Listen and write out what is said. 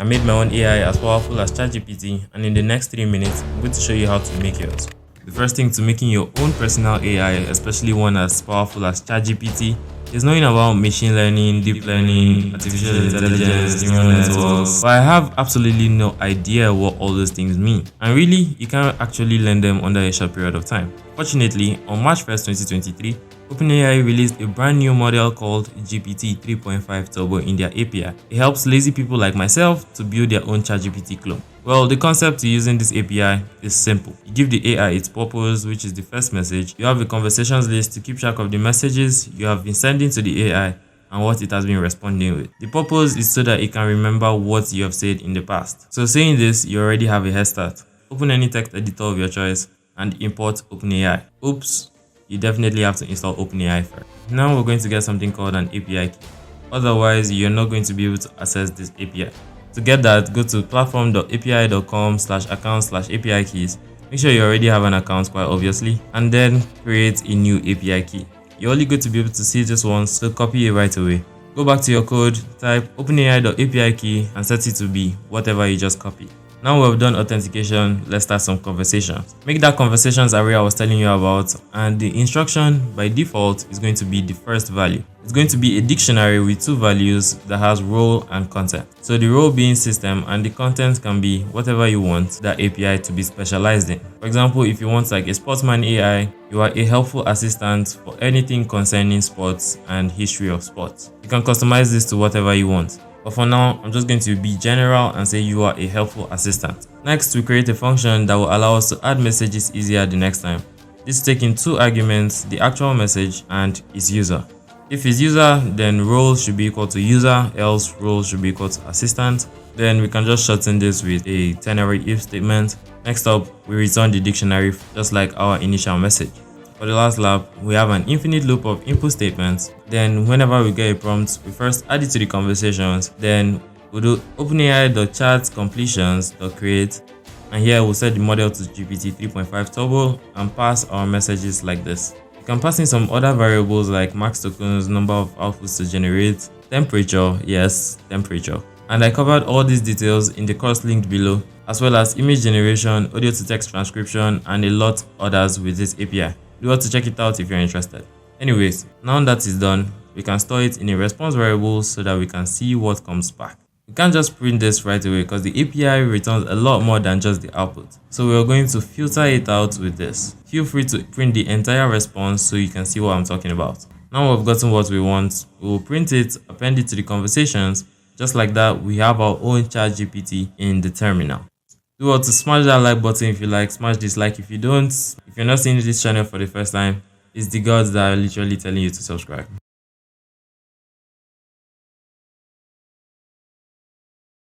I made my own AI as powerful as ChatGPT, and in the next 3 minutes, I'm going to show you how to make yours. The first thing to making your own personal AI, especially one as powerful as ChatGPT, is knowing about machine learning, deep learning, artificial intelligence, neural networks. But I have absolutely no idea what all those things mean. And really, you can't actually learn them under a short period of time. Fortunately, on March 1st, 2023, OpenAI released a brand new model called GPT 3.5 Turbo in their API. It helps lazy people like myself to build their own ChatGPT clone. Well, the concept to using this API is simple. You give the AI its purpose, which is the first message. You have a conversations list to keep track of the messages you have been sending to the AI and what it has been responding with. The purpose is so that it can remember what you have said in the past. So saying this, you already have a head start. Open any text editor of your choice and import OpenAI. Oops, you definitely have to install OpenAI first. Now we're going to get something called an API key. Otherwise, you're not going to be able to access this API. To get that, go to platform.api.com/account/API keys. Make sure you already have an account, quite obviously, and then create a new API key. You're only going to be able to see this once, so copy it right away. Go back to your code, type openai.api key and set it to be whatever you just copied. Now we've done authentication, let's start some conversations. Make that conversations array I was telling you about, and the instruction by default is going to be the first value. It's going to be a dictionary with two values that has role and content. So the role being system and the content can be whatever you want that API to be specialized in. For example, if you want like a sportsman AI, you are a helpful assistant for anything concerning sports and history of sports. You can customize this to whatever you want. But for now, I'm just going to be general and say you are a helpful assistant. Next, we create a function that will allow us to add messages easier the next time. This is taking two arguments, the actual message and its user. If it's user, then role should be equal to user, else role should be equal to assistant. Then we can just shorten this with a ternary if statement. Next up, we return the dictionary just like our initial message. For the last lap, we have an infinite loop of input statements. Then whenever we get a prompt, we first add it to the conversations. Then we'll do openai.chatCompletions.create, and here we'll set the model to GPT 3.5 Turbo and pass our messages like this. You can pass in some other variables like max tokens, number of outputs to generate, temperature, yes, temperature. And I covered all these details in the course linked below, as well as image generation, audio to text transcription, and a lot others with this API. Do want to check it out if you're interested. Anyways, now that is done, we can store it in a response variable so that we can see what comes back. We can't just print this right away because the API returns a lot more than just the output. So we're going to filter it out with this. Feel free to print the entire response so you can see what I'm talking about. Now we've gotten what we want, we will print it, append it to the conversations. Just like that, we have our own ChatGPT in the terminal. Do want to smash that like button if you like, smash dislike if you don't. If you're not seeing this channel for the first time, it's the gods that are literally telling you to subscribe.